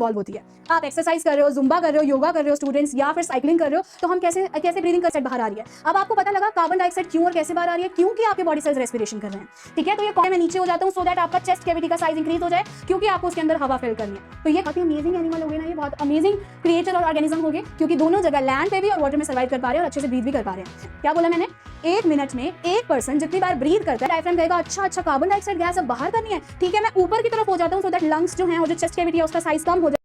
Evolve होती है। आप एक्सरसाइज कर रहे हो, जुम्बा कर रहे हो, योगा कर रहे हो स्टूडेंट्स, या फिर साइकिलिंग कर रहे हो, तो हम कैसे ब्रीदिंग कर बाहर आ रही है। अब आपको पता लगा कार्बन डाइऑक्साइड क्यों और कैसे बाहर आ रही है, क्योंकि आपके बॉडी सेल्स रेस्पिरेशन कर रहे हैं। ठीक है, तो ये मैं नीचे हो जाता हूँ सो दैट आपका चेस्ट कैविटी का साइज इंक्रीज हो जाए, क्योंकि आपको उसके अंदर हवा फिल करनी है। तो ये काफी अमेजिंग एनिमल हो गए ना, ये बहुत अमेजिंग क्रिएचर और ऑर्गेनिज्म हो गए, क्योंकि दोनों जगह लैंड पे भी और वाटर में सर्वाइव कर पा रहे हैं और अच्छे से ब्रीथ भी कर पा रहे हैं। क्या बोला मैंने, 1 मिनट में एक पर्सन जितनी बार ब्रीथ करता है, डायफ्राम कहेगा अच्छा कार्बन डाइऑक्साइड गैस अब बाहर करनी है। ठीक है, मैं ऊपर की तरफ हो जाता हूँ सो दैट लंग्स जो है और जो चेस्ट कैविटी है उसका साइज कम हो जाए।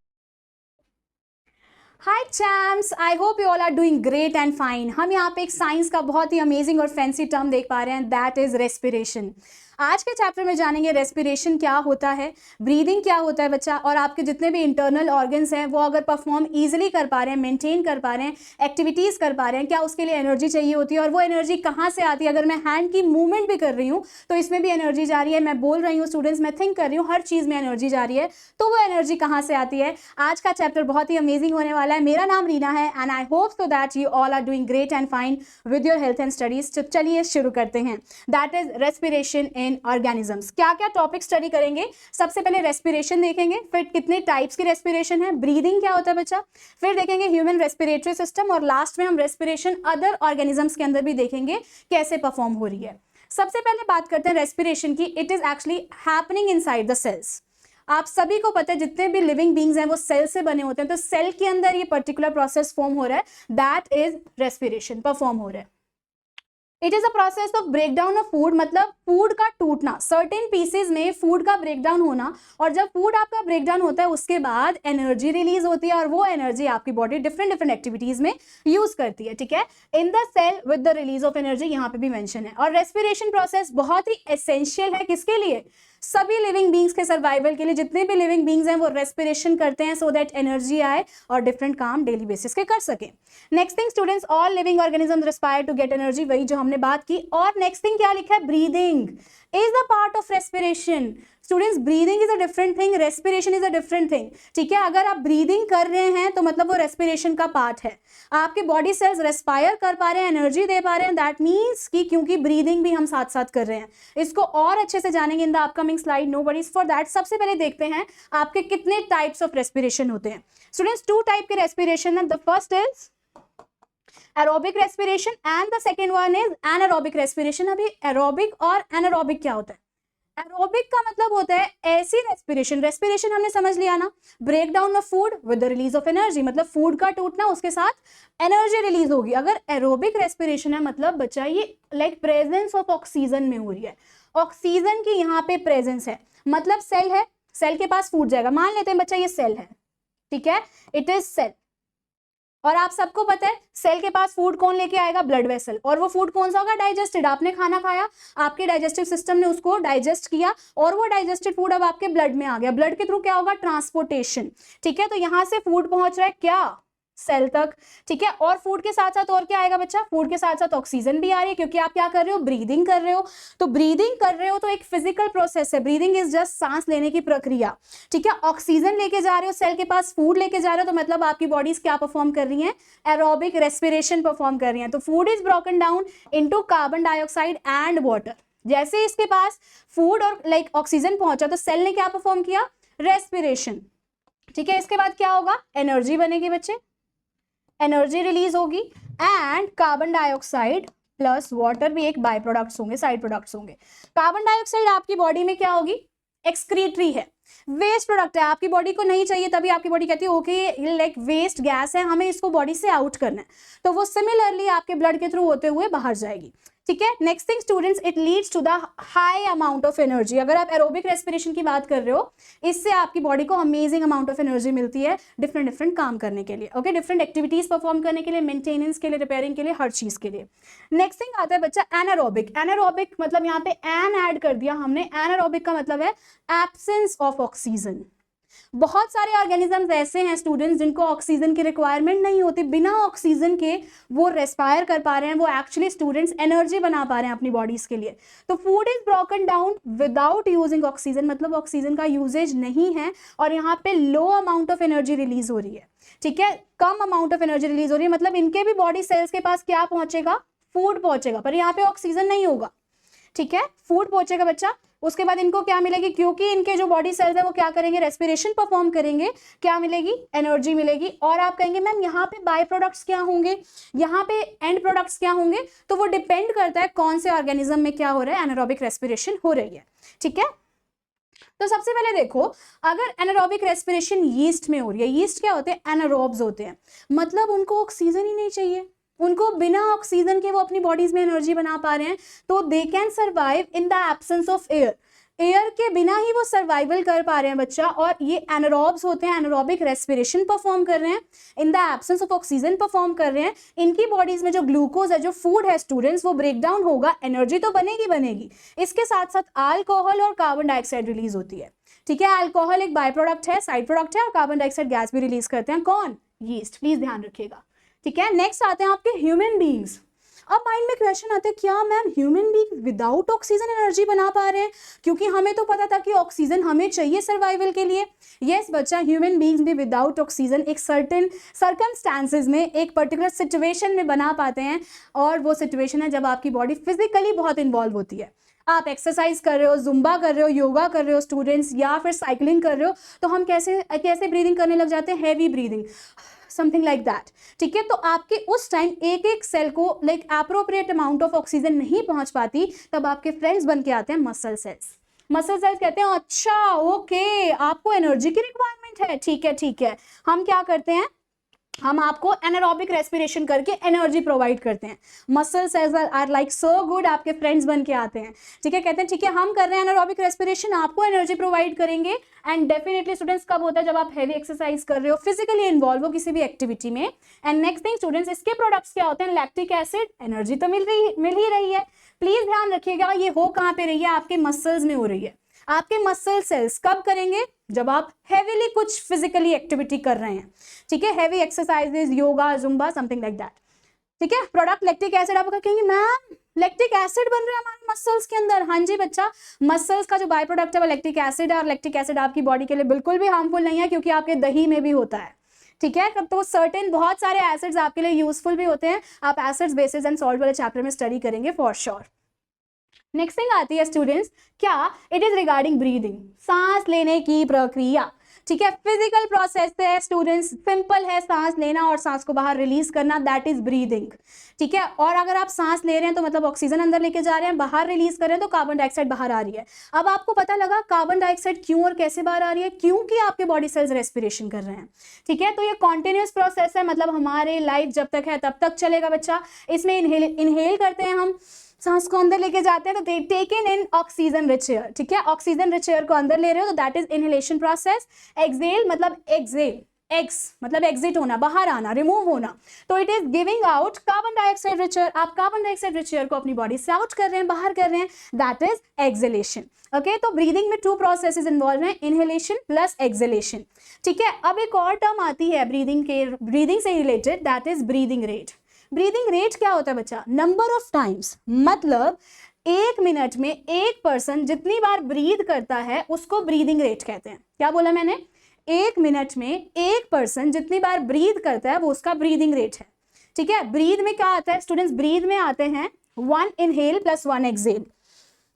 Hi champs, I hope you all are doing great and fine. हम यहाँ पे एक साइंस का बहुत ही अमेजिंग और फैंसी टर्म देख पा रहे हैं, दैट इज रेस्पिरेशन। आज के चैप्टर में जानेंगे रेस्पिरेशन क्या होता है, ब्रीदिंग क्या होता है बच्चा, और आपके जितने भी इंटरनल ऑर्गन्स हैं वो अगर परफॉर्म इजीली कर पा रहे हैं, मेंटेन कर पा रहे हैं, एक्टिविटीज़ कर पा रहे हैं, क्या उसके लिए एनर्जी चाहिए होती है और वो एनर्जी कहाँ से आती है। अगर मैं हैंड की मूवमेंट भी कर रही हूँ तो इसमें भी एनर्जी जा रही है, मैं बोल रही हूँ स्टूडेंट्स, मैं थिंक कर रही हूँ, हर चीज़ में एनर्जी जा रही है, तो वो एनर्जी कहाँ से आती है। आज का चैप्टर बहुत ही अमेजिंग होने वाला है। मेरा नाम रीना है and I hope so that you all are doing great and fine with your health and studies. तो चलिए शुरू करते हैं, that is respiration in organisms. क्या क्या टॉपिक स्टडी करेंगे, सबसे पहले रेस्पिरेशन देखेंगे, फिर कितने टाइप्स की रेस्पिरेशन है, ब्रीदिंग क्या होता है बच्चा, फिर देखेंगे ह्यूमन रेस्पिरेटरी सिस्टम, और लास्ट में हम रेस्पिरेशन अदर ऑर्गेनिजम्स के अंदर भी देखेंगे कैसे परफॉर्म हो रही है। सबसे पहले बात करते हैं रेस्पिरेशन की। It is actually happening inside the cells. आप सभी को पता है जितने भी लिविंग बींग्स हैं वो सेल से बने होते हैं, तो सेल के अंदर ये पर्टिकुलर प्रोसेस फॉर्म हो रहा है, दैट इज रेस्पिरेशन परफॉर्म हो रहा है। It is a process of breakdown of food, मतलब फूड का टूटना, सर्टेन पीसेज में फूड का ब्रेकडाउन होना, और जब फूड आपका ब्रेकडाउन होता है उसके बाद एनर्जी रिलीज होती है, और वो एनर्जी आपकी बॉडी डिफरेंट एक्टिविटीज में यूज करती है। ठीक है, in the cell with the release of energy, यहाँ पे भी मेंशन है। और रेस्पिरेशन प्रोसेस बहुत ही एसेंशियल है, किसके लिए, सभी लिविंग बींग्स के सर्वाइवल के लिए। जितने भी लिविंग बींग्स हैं वो रेस्पिरेशन करते हैं सो दैट एनर्जी आए और डिफरेंट काम डेली बेसिस के कर सके। Next thing students, all living organism respire to get energy, वही जो हमने बात की। और नेक्स्ट थिंग क्या लिखा है, breathing is the part of respiration. Students, breathing is a different thing, respiration is a different thing. ठीक है, अगर आप ब्रीदिंग कर रहे हैं तो मतलब वो रेस्पिरेशन का पार्ट है। आपके बॉडी सेल्स रेस्पायर कर पा रहे हैं, एनर्जी दे पा रहे हैं, दैट मीन्स कि क्योंकि ब्रीदिंग भी हम साथ साथ कर रहे हैं। इसको और अच्छे से जानेंगे in the upcoming slide, no worries for that. सबसे पहले देखते हैं आपके कितने टाइप्स ऑफ रेस्पिरेशन होते हैं। स्टूडेंट्स, 2 टाइप के रेस्पिरेशन है। The first is aerobic respiration and the second one is anaerobic respiration. अभी एरोबिक और एनारोबिक क्या होता है? एरोबिक का मतलब होता है ऐसी रेस्पिरेशन, रेस्पिरेशन हमने समझ लिया ना, break down of food with the release of energy, मतलब फूड का टूटना उसके साथ एनर्जी रिलीज होगी। अगर एरोबिक रेस्पिरेशन है मतलब बच्चा ये लाइक प्रेजेंस ऑफ ऑक्सीजन में हो रही है, ऑक्सीजन की यहाँ पे प्रेजेंस है, मतलब सेल है, सेल के पास फूड जाएगा, मान लेते हैं बच्चा ये सेल है, ठीक है, इट इज सेल। और आप सबको पता है सेल के पास फूड कौन लेके आएगा, ब्लड वेसल, और वो फूड कौन सा होगा, डाइजेस्टेड। आपने खाना खाया, आपके डाइजेस्टिव सिस्टम ने उसको डाइजेस्ट किया और वो डाइजेस्टेड फूड अब आपके ब्लड में आ गया। ब्लड के थ्रू क्या होगा, ट्रांसपोर्टेशन। ठीक है, तो यहां से फूड पहुंच रहा है क्या, सेल तक। ठीक है, और फूड के साथ साथ और क्या आएगा बच्चा, फूड के साथ साथ ऑक्सीजन भी आ रही है, क्योंकि आप क्या कर रहे हो, ब्रीदिंग कर रहे हो। तो ब्रीदिंग कर रहे हो तो एक फिजिकल प्रोसेस है, ब्रीदिंग इज जस्ट सांस लेने की प्रक्रिया। ठीक है, ऑक्सीजन लेके जा रहे हो, सेल के पास फूड लेके जा रहे हो, तो मतलब आपकी बॉडीज क्या परफॉर्म कर रही है, एरोबिक रेस्पिरेशन परफॉर्म कर रही है। तो food is broken down into carbon dioxide and water. जैसे इसके पास फूड और लाइक ऑक्सीजन पहुंचा तो सेल ने क्या परफॉर्म किया, रेस्पिरेशन। ठीक है, इसके बाद क्या होगा, एनर्जी बनेगी बच्चे, एनर्जी रिलीज होगी, and carbon dioxide plus water भी एक बाय प्रोडक्ट्स होंगे, साइड प्रोडक्ट्स होंगे। कार्बन डाइऑक्साइड आपकी बॉडी में क्या होगी, एक्सक्रीटरी है, वेस्ट प्रोडक्ट है, आपकी बॉडी को नहीं चाहिए, तभी आपकी बॉडी कहती है ओके लाइक वेस्ट गैस है, हमें इसको बॉडी से आउट करना है, तो वो सिमिलरली आपके ब्लड के थ्रू होते हुए बाहर जाएगी। ठीक है, next thing students, it leads to the high amount of energy. अगर आप एरोबिक रेस्पिरेशन की बात कर रहे हो, इससे आपकी बॉडी को अमेजिंग अमाउंट ऑफ एनर्जी मिलती है डिफरेंट काम करने के लिए, ओके, डिफरेंट एक्टिविटीज परफॉर्म करने के लिए, मेंटेनेंस के लिए, रिपेयरिंग के लिए, हर चीज के लिए। नेक्स्ट थिंग आता है बच्चा एनारोबिक। एनारोबिक मतलब यहाँ पे एन ऐड कर दिया हमने, एनारोबिक का मतलब है एब्सेंस ऑफ ऑक्सीजन। बहुत सारे ऑर्गेनिजम्स ऐसे हैं स्टूडेंट्स जिनको ऑक्सीजन की रिक्वायरमेंट नहीं होती, बिना ऑक्सीजन के वो रेस्पायर कर पा रहे हैं, वो एक्चुअली स्टूडेंट्स एनर्जी बना पा रहे हैं अपनी बॉडीज के लिए। तो food is broken down without using oxygen, मतलब ऑक्सीजन का यूजेज नहीं है और यहाँ पे लो अमाउंट ऑफ एनर्जी रिलीज हो रही है। ठीक है, कम अमाउंट ऑफ एनर्जी रिलीज हो रही है, मतलब इनके भी बॉडी सेल्स के पास क्या पहुंचेगा, फूड पहुंचेगा, पर यहाँ पे ऑक्सीजन नहीं होगा। ठीक है, फूड पहुंचेगा बच्चा, उसके बाद इनको क्या मिलेगी, क्योंकि इनके जो बॉडी सेल्स है वो क्या करेंगे, रेस्पिरेशन परफॉर्म करेंगे, क्या मिलेगी, एनर्जी मिलेगी। और आप कहेंगे मैम यहाँ पे बाय प्रोडक्ट्स क्या होंगे, यहाँ पे एंड प्रोडक्ट्स क्या होंगे, तो वो डिपेंड करता है कौन से ऑर्गेनिज्म में क्या हो रहा है, एनारोबिक रेस्पिरेशन हो रही है। ठीक है, तो सबसे पहले देखो, अगर एनारोबिक रेस्पिरेशन यीस्ट में हो रही है, यीस्ट क्या होते हैं, एनारोब्स होते हैं, मतलब उनको ऑक्सीजन ही नहीं चाहिए, उनको बिना ऑक्सीजन के वो अपनी बॉडीज में एनर्जी बना पा रहे हैं, तो they can survive in the absence of air, air के बिना ही वो सर्वाइवल कर पा रहे हैं बच्चा। और ये एनारोब्स होते हैं, एनारोबिक रेस्पिरेशन परफॉर्म कर रहे हैं, in the absence of oxygen perform कर रहे हैं। इनकी बॉडीज में जो ग्लूकोज है, जो फूड है स्टूडेंट्स, वो ब्रेक डाउन होगा, एनर्जी तो बनेगी, इसके साथ साथ अल्कोहल और कार्बन डाइऑक्साइड रिलीज होती है। ठीक है, अल्कोहल एक बाय प्रोडक्ट है, साइड प्रोडक्ट है, और कार्बन डाइऑक्साइड गैस भी रिलीज करते हैं, कौन, यीस्ट, प्लीज ध्यान रखिएगा। ठीक है, नेक्स्ट आते हैं आपके ह्यूमन बींग्स। अब माइंड में क्वेश्चन आते हैं, क्या ma'am human being without oxygen energy बना पा रहे हैं, क्योंकि हमें तो पता था कि ऑक्सीजन हमें चाहिए सर्वाइवल के लिए। यस बच्चा, ह्यूमन बींग्स भी विदाउट ऑक्सीजन एक सर्टेन सर्कमस्टांसेस में, एक पर्टिकुलर सिचुएशन में बना पाते हैं, और वो सिचुएशन है जब आपकी बॉडी फिजिकली बहुत इन्वॉल्व होती है। आप एक्सरसाइज कर रहे हो, जुम्बा कर रहे हो, योगा कर रहे हो स्टूडेंट्स, या फिर साइकिलिंग कर रहे हो, तो हम कैसे ब्रीदिंग करने लग जाते हैं, heavy breathing, something like that. ठीक है, तो आपके उस टाइम एक एक सेल को like appropriate amount of oxygen नहीं पहुंच पाती, तब आपके फ्रेंड्स बन के आते हैं मसल सेल्स। मसल सेल्स कहते हैं अच्छा ओके, आपको एनर्जी की रिक्वायरमेंट है, ठीक है, हम क्या करते हैं, हम आपको एनारोबिक रेस्पिरेशन करके एनर्जी प्रोवाइड करते हैं। Muscle cells are like so good, आपके फ्रेंड्स बन के आते हैं। ठीक है, कहते हैं ठीक है, हम कर रहे हैं एनारोबिक रेस्पिरेशन, आपको एनर्जी प्रोवाइड करेंगे। एंड डेफिनेटली स्टूडेंट्स कब होता है, जब आप हैवी एक्सरसाइज कर रहे हो, फिजिकली इन्वॉल्व हो किसी भी एक्टिविटी में। एंड नेक्स्ट थिंग स्टूडेंट्स, इसके प्रोडक्ट्स क्या होते हैं, लैक्टिक एसिड, एनर्जी तो मिल ही रही है। प्लीज ध्यान रखिएगा, ये हो कहाँ पे रही है, आपके मसल्स में हो रही है। आपके मसल सेल्स कब करेंगे, जब आप हेवीली कुछ फिजिकली एक्टिविटी कर रहे हैं। ठीक है, heavy exercises, yoga, Zumba, something like that. ठीक है, प्रोडक्ट लैक्टिक एसिड, आप कहेंगे मैम लैक्टिक एसिड बन रहा है हमारे मसल्स के अंदर। हाँ जी बच्चा, मसल्स का जो बाय प्रोडक्ट है वो लैक्टिक एसिड है, और लैक्टिक एसिड आपकी बॉडी के लिए बिल्कुल भी हार्मफुल नहीं है, क्योंकि आपके दही में भी होता है। ठीक है, तो सर्टेन बहुत सारे एसिड्स आपके लिए यूजफुल भी होते हैं, आप एसिड्स, बेसिस एंड सॉल्ट वाले चैप्टर में स्टडी करेंगे फॉर श्योर। नेक्स्ट थिंग आती है स्टूडेंट्स, क्या, इट इज रिगार्डिंग ब्रीदिंग, सांस लेने की प्रक्रिया। ठीक है, फिजिकल प्रोसेस है स्टूडेंट्स, सिंपल है, सांस लेना और सांस को बाहर रिलीज करना, दैट इज ब्रीदिंग। ठीक है, और अगर आप सांस ले रहे हैं तो मतलब ऑक्सीजन अंदर लेके जा रहे हैं, बाहर रिलीज कर रहे हैं तो कार्बन डाइऑक्साइड बाहर आ रही है। अब आपको पता लगा कार्बन डाइऑक्साइड क्यों और कैसे बाहर आ रही है, क्योंकि आपके बॉडी सेल्स रेस्पिरेशन कर रहे हैं। ठीक है, तो ये कॉन्टिन्यूस प्रोसेस है, मतलब हमारे लाइफ जब तक है तब तक चलेगा बच्चा। इसमें इनहेल करते हैं हम, सांस को अंदर लेके जाते हैं, तो taken in oxygen rich air. ठीक है, ऑक्सीजन रिच एयर को अंदर ले रहे हो तो that is inhalation process. Exhale मतलब एक्सेल, एक्स मतलब एग्जिट होना, बाहर आना, रिमूव होना, तो it is giving out carbon dioxide rich air. आप कार्बन डाइऑक्साइड रिच एयर को अपनी बॉडी से आउट कर रहे हैं, बाहर कर रहे हैं, दैट इज एक्सेलेशन। ओके, तो ब्रीदिंग में 2 प्रोसेसेस इन्वॉल्व हैं, इनहेलेशन प्लस एक्सेलेशन। ठीक है, अब एक और टर्म आती है ब्रीदिंग से related, that is breathing rate. Breathing rate क्या होता है बच्चा, नंबर ऑफ टाइम्स, मतलब 1 मिनट में एक पर्सन जितनी बार ब्रीद करता है उसको ब्रीदिंग रेट कहते हैं। क्या बोला मैंने, 1 मिनट में एक पर्सन जितनी बार ब्रीद करता है वो उसका ब्रीदिंग रेट है। ठीक है, ब्रीद में क्या आता है स्टूडेंट्स, ब्रीद में आते हैं 1 inhale plus 1 exhale,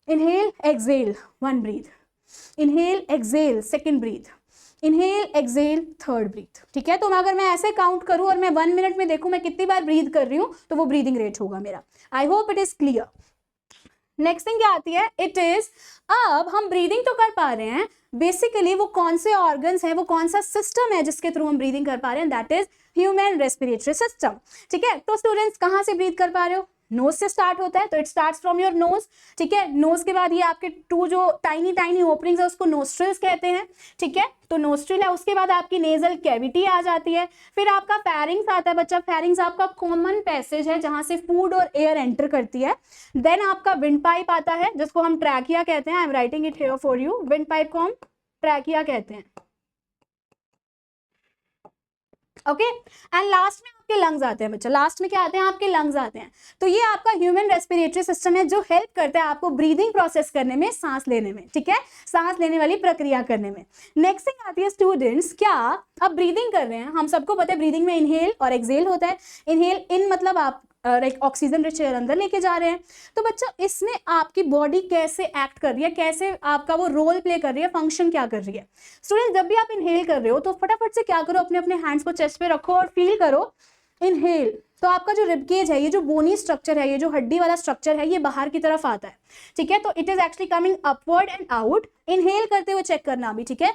inhale exhale 1 breath, inhale exhale 2nd breath, inhale exhale 3rd breath. ठीक है, तो अगर मैं ऐसे काउंट करूं और मैं 1 मिनट में देखूं मैं कितनी बार ब्रीथ कर रही हूं, तो वो ब्रीदिंग रेट होगा मेरा। I hope it is clear. Next thing क्या आती है, इट इज, अब हम ब्रीदिंग तो कर पा रहे हैं, बेसिकली वो कौन से ऑर्गन्स हैं, वो कौन सा सिस्टम है जिसके थ्रू हम ब्रीदिंग कर पा रहे हैं, that is human respiratory system. ठीक है, तो स्टूडेंट्स कहाँ से ब्रीथ कर पा रहे हो, नोज से स्टार्ट होता है, तो it starts from your nose. ठीक है, नोज के बाद ये आपके 2 जो टाइनी ओपनिंग्स है उसको नोस्ट्रिल्स कहते हैं। ठीक है, तो नोस्ट्रिल है, उसके बाद आपकी नेजल कैविटी आ जाती है, फिर आपका फेरिंग्स आता है बच्चा। फेरिंग्स आपका कॉमन पैसेज है जहां से फूड और एयर एंटर करती है। देन आपका विंड पाइप आता है जिसको हम ट्रैकिया कहते हैं, I am writing it here for you, wind pipe को हम ट्रैकिया कहते हैं। ओके, एंड लास्ट में आपके लंग्स आते हैं बच्चा, लास्ट में क्या आते हैं, आपके लंग्स आते हैं। तो ये आपका ह्यूमन रेस्पिरेटरी सिस्टम है जो हेल्प करता है आपको ब्रीदिंग प्रोसेस करने में, सांस लेने में। ठीक है, सांस लेने वाली प्रक्रिया करने में। नेक्स्ट थिंग आती है स्टूडेंट्स, क्या अब ब्रीदिंग कर रहे हैं, हम सबको पता है ब्रीदिंग में इनहेल और एक्सेल होता है। इनहेल, इन मतलब आप लाइक ऑक्सीजन रिच एयर अंदर लेके जा रहे हैं। तो बच्चा इसमें आपकी बॉडी कैसे एक्ट कर रही है, कैसे आपका वो रोल प्ले कर रही है, फंक्शन क्या कर रही है। स्टूडेंट जब भी आप इनहेल कर रहे हो तो फटाफट से क्या करो, अपने अपने हैंड्स को चेस्ट पे रखो और फील करो इनहेल। तो आपका जो रिबकेज है, ये जो बोनी स्ट्रक्चर है, ये जो हड्डी वाला स्ट्रक्चर है, ये बाहर की तरफ आता है, ठीक है। तो it is actually coming upward and out. Inhale करते हुए चेक करना अभी, ठीक है,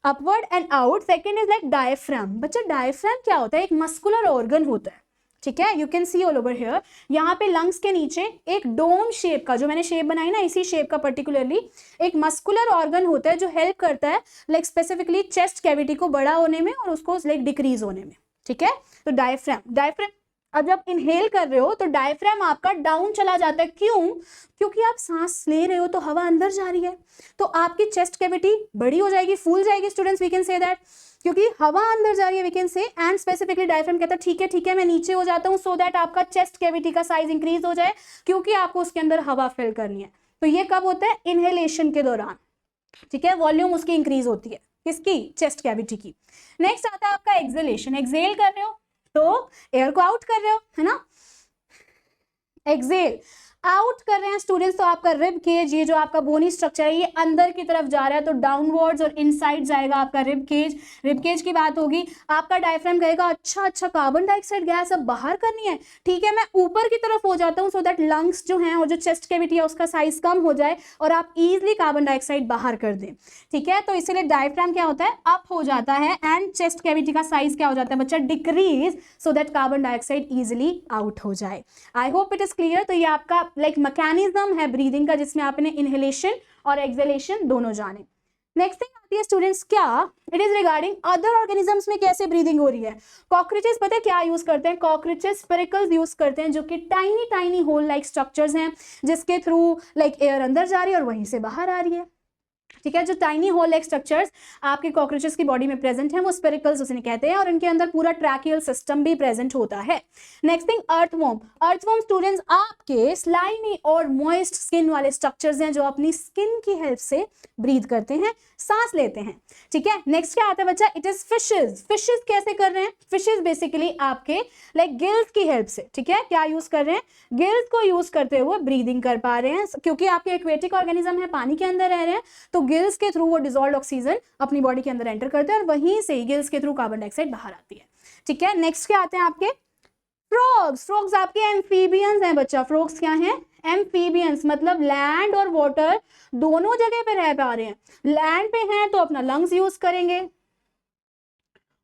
upward and out. Second is like diaphragm. बच्चा डायफ्राम क्या होता है, एक मस्कुलर ऑर्गन होता है, ठीक है। You can see all over here, यहाँ पे लंग्स के नीचे एक डोम शेप का, जो मैंने शेप बनाई ना, इसी शेप का पर्टिकुलरली एक मस्कुलर ऑर्गन होता है जो हेल्प करता है लाइक स्पेसिफिकली चेस्ट कैविटी को बड़ा होने में और उसको लाइक डिक्रीज होने में, ठीक है। तो डायफ्राम अब जब इनहेल कर रहे हो तो डायफ्राम आपका डाउन चला जाता है। क्यों? क्योंकि आप सांस ले रहे हो तो हवा अंदर जा रही है, तो आपकी चेस्ट कैविटी बड़ी हो जाएगी, फूल जाएगी students, we can say that, क्योंकि हवा अंदर जा रही है, we can say. And specifically diaphragm कहता है ठीक है मैं नीचे हो जाता हूँ सो दैट आपका चेस्ट कैविटी का साइज इंक्रीज हो जाए, क्योंकि आपको उसके अंदर हवा फिल करनी है। तो ये कब होता है? इनहेलेशन के दौरान, ठीक है। वॉल्यूम उसकी इंक्रीज होती है, किसकी? चेस्ट कैविटी की। नेक्स्ट आता है आपका एक्सहेलेशन। एक्सहेल कर रहे हो तो एयर को आउट कर रहे हो, है ना। एक्सहेल आउट कर रहे हैं स्टूडेंट्स, तो आपका रिब केज, ये जो आपका बोनी स्ट्रक्चर है, ये अंदर की तरफ जा रहा है, तो डाउनवर्ड्स और इनसाइड जाएगा आपका रिब केज। रिब केज की बात होगी, आपका डायफ्राम कहेगा अच्छा कार्बन डाइऑक्साइड गैस अब बाहर करनी है, ठीक है, मैं ऊपर की तरफ हो जाता हूँ सो दैट लंग्स जो हैं और जो चेस्ट कैविटी है उसका साइज कम हो जाए और आप इजिली कार्बन डाइऑक्साइड बाहर कर दें, ठीक है। तो इसीलिए डायफ्राम क्या होता है? अप हो जाता है एंड चेस्ट कैविटी का साइज क्या हो जाता है बच्चा? Decrease, so that carbon dioxide easily out हो जाए। I hope it is clear. तो ये आपका लाइक मैकेनिज्म है ब्रीदिंग का, जिसमें आपने इनहेलेशन और एक्सहेलेशन दोनों जाने। नेक्स्ट थिंग आती है स्टूडेंट्स क्या? It is regarding other organisms में कैसे ब्रीदिंग हो रही है। कॉकरोचेस पता है क्या यूज करते हैं? कॉकरोचेस स्पिरिकल्स यूज करते हैं, जो कि टाइनी होल लाइक स्ट्रक्चर्स हैं, जिसके थ्रू लाइक एयर अंदर जा रही है और वहीं से बाहर आ रही है, ठीक है। जो टाइनी होल लाइक स्ट्रक्चर्स आपके कॉकरोचेस की बॉडी में प्रेजेंट है वो स्पिरिकल्स उसे कहते हैं, और इनके अंदर पूरा ट्रैकियल सिस्टम भी प्रेजेंट होता है। Next thing earthworm. Earthworm students आपके स्लाइमी और मॉइस्ट स्किन वाले स्ट्रक्चर्स हैं, जो अपनी स्किन की हेल्प से ब्रीथ करते हैं, सांस लेते हैं, ठीक है। नेक्स्ट क्या आता है बच्चा? It is fishes. फिशेज कैसे कर रहे हैं? फिशेज बेसिकली आपके लाइक गिल्स की हेल्प से, ठीक है, क्या यूज कर रहे हैं? गिल्स को यूज करते हुए ब्रीदिंग कर पा रहे हैं, क्योंकि आपके एक्वेटिक ऑर्गेनिज्म है, पानी के अंदर रह रहे हैं, तो गिल्स के थ्रू वो डिसॉल्व्ड ऑक्सीजन अपनी बॉडी के अंदर एंटर करते हैं और वहीं से गिल्स के थ्रू कार्बन डाइऑक्साइड बाहर आती है, ठीक है। नेक्स्ट क्या आते हैं आपके? फ्रॉग्स। फ्रॉग्स आपके एम्फीबियंस हैं बच्चा। फ्रॉग्स क्या हैं? एम्फीबियंस, मतलब लैंड और वाटर दोनों जगह पे रह पा रहे हैं। लैंड पे हैं तो अपना लंग्स यूज करेंगे,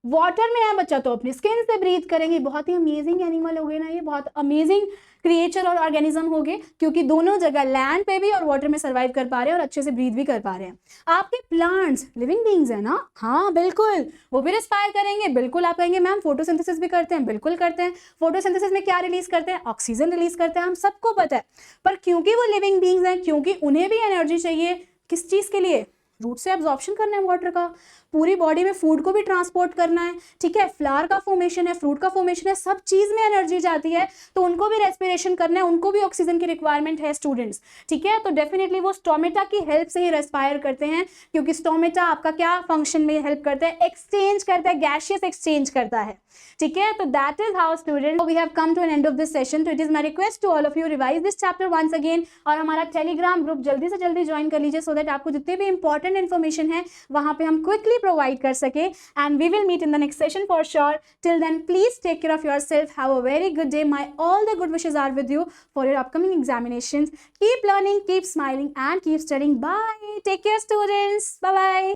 वाटर में है बच्चा तो अपनी स्किन से ब्रीथ करेंगे। बहुत ही अमेजिंग एनिमल हो गए ना ये, बहुत अमेजिंग क्रिएचर और ऑर्गेनिज्म हो गए, क्योंकि दोनों जगह लैंड पे भी और वाटर में सर्वाइव कर पा रहे हैं और अच्छे से ब्रीथ भी कर पा रहे हैं। आपके प्लांट्स लिविंग बीइंग्स है ना? हाँ बिल्कुल, वो भी रिस्पायर करेंगे। बिल्कुल आप कहेंगे मैम फोटोसिंथेसिस भी करते हैं, बिल्कुल करते हैं। फोटोसिंथेसिस में क्या रिलीज करते हैं? ऑक्सीजन रिलीज करते हैं, हम सबको पता है। पर क्योंकि वो लिविंग बीइंग्स हैं, क्योंकि उन्हें भी एनर्जी चाहिए, किस चीज के लिए? रूट से एब्जॉर्प्शन करना है वाटर का, पूरी बॉडी में फूड को भी ट्रांसपोर्ट करना है, ठीक है। फ्लावर का फॉर्मेशन है, फ्रूट का फॉर्मेशन है, सब चीज में एनर्जी जाती है, तो उनको भी रेस्पिरेशन करना है, उनको भी ऑक्सीजन की रिक्वायरमेंट है स्टूडेंट्स, ठीक है। तो डेफिनेटली वो स्टोमेटा की हेल्प से ही रेस्पायर करते हैं, क्योंकि स्टोमेटा आपका क्या फंक्शन में हेल्प करता है? एक्सचेंज करता है, गैशियस एक्सचेंज करता है, ठीक है। तो that is how student we have come to an end of this session. तो it is my request to all of you revise this chapter once again, और हमारा टेलीग्राम ग्रुप जल्दी से जल्दी ज्वाइन कर लीजिए, सो दैट आपको जितने भी इंपॉर्टेंट इन्फॉर्मेशन है वहां पे हम क्विकली प्रोवाइड कर सके। And we will meet in the next session for sure. Till then please take care of yourself, have a very good day, my all the good wishes are with you for your upcoming examinations. Keep learning, keep smiling and keep studying. Bye, take care students, bye bye.